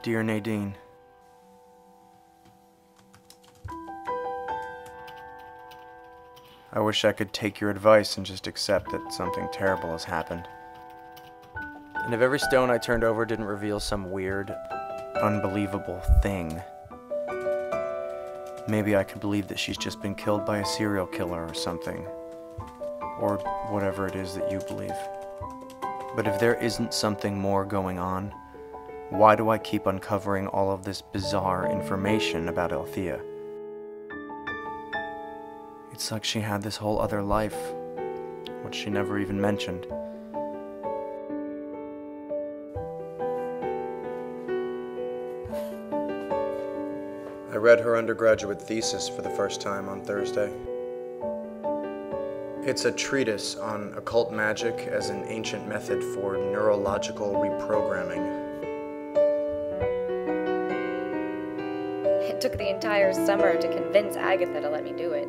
Dear Nadine, I wish I could take your advice and just accept that something terrible has happened. And if every stone I turned over didn't reveal some weird, unbelievable thing, maybe I could believe that she's just been killed by a serial killer or something. Or whatever it is that you believe. But if there isn't something more going on, why do I keep uncovering all of this bizarre information about Althea? It's like she had this whole other life, which she never even mentioned. I read her undergraduate thesis for the first time on Thursday. It's a treatise on occult magic as an ancient method for neurological reprogramming. It took the entire summer to convince Agatha to let me do it.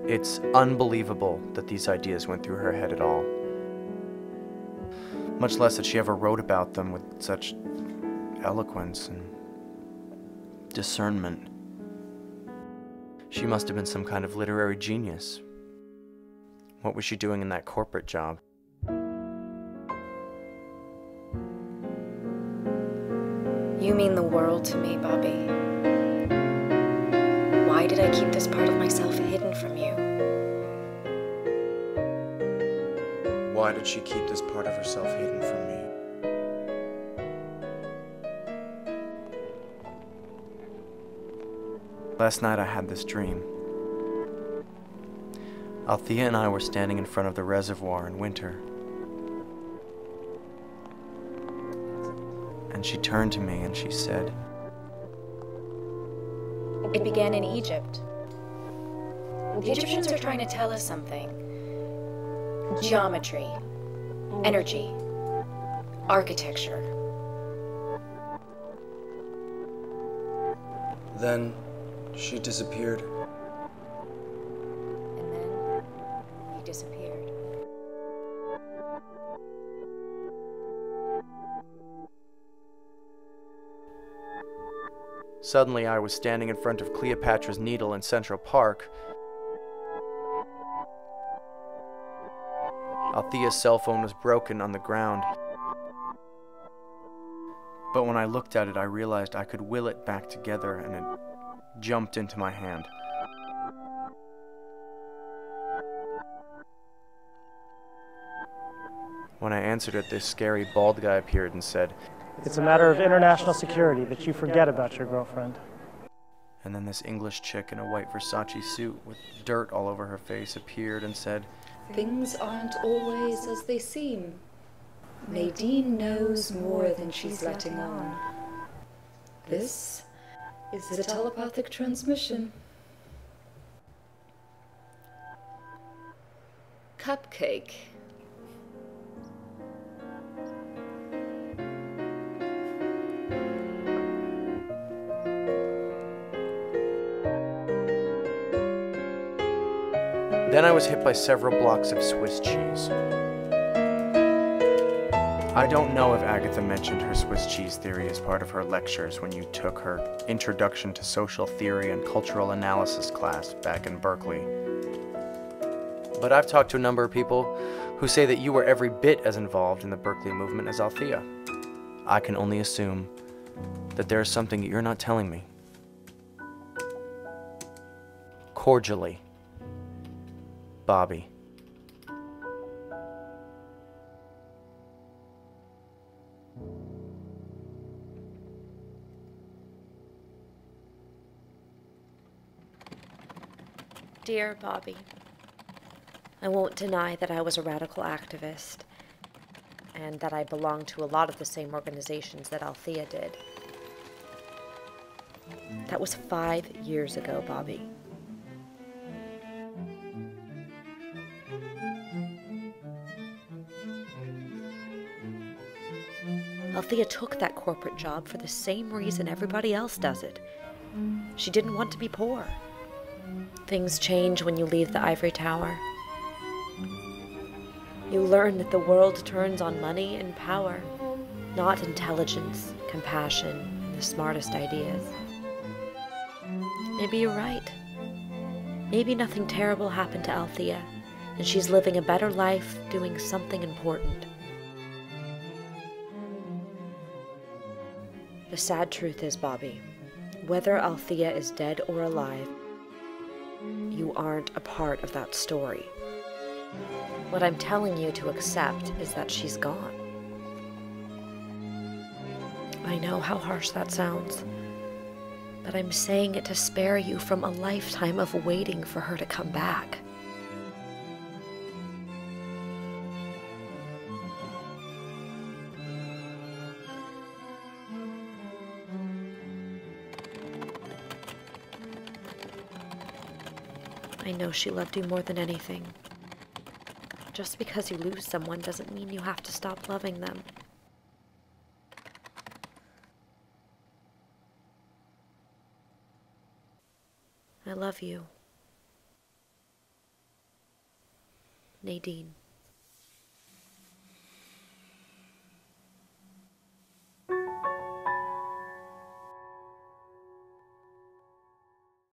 It's unbelievable that these ideas went through her head at all. Much less that she ever wrote about them with such eloquence and discernment. She must have been some kind of literary genius. What was she doing in that corporate job? You mean the world to me, Bobby. Why did I keep this part of myself hidden from you? Why did she keep this part of herself hidden from me? Last night I had this dream. Althea and I were standing in front of the reservoir in winter. And she turned to me and she said, It began in Egypt. The Egyptians are trying to tell us something. Geometry, energy, architecture. Then she disappeared. And then he disappeared. Suddenly I was standing in front of Cleopatra's Needle in Central Park. Althea's cell phone was broken on the ground. But when I looked at it, I realized I could will it back together, and it jumped into my hand. When I answered it, this scary bald guy appeared and said, It's a matter of international security that you forget about your girlfriend. And then this English chick in a white Versace suit with dirt all over her face appeared and said, Things aren't always as they seem. Nadine knows more than she's letting on. This is a telepathic transmission. Cupcake. Then I was hit by several blocks of Swiss cheese. I don't know if Agatha mentioned her Swiss cheese theory as part of her lectures when you took her Introduction to Social Theory and Cultural Analysis class back in Berkeley. But I've talked to a number of people who say that you were every bit as involved in the Berkeley movement as Althea. I can only assume that there is something that you're not telling me. Cordially, Bobby. Dear Bobby, I won't deny that I was a radical activist and that I belonged to a lot of the same organizations that Althea did. That was 5 years ago, Bobby. Althea took that corporate job for the same reason everybody else does it. She didn't want to be poor. Things change when you leave the ivory tower. You learn that the world turns on money and power, not intelligence, compassion, and the smartest ideas. Maybe you're right. Maybe nothing terrible happened to Althea, and she's living a better life doing something important. The sad truth is, Bobby, whether Althea is dead or alive, you aren't a part of that story. What I'm telling you to accept is that she's gone. I know how harsh that sounds, but I'm saying it to spare you from a lifetime of waiting for her to come back. I know she loved you more than anything. Just because you lose someone doesn't mean you have to stop loving them. I love you. Nadine.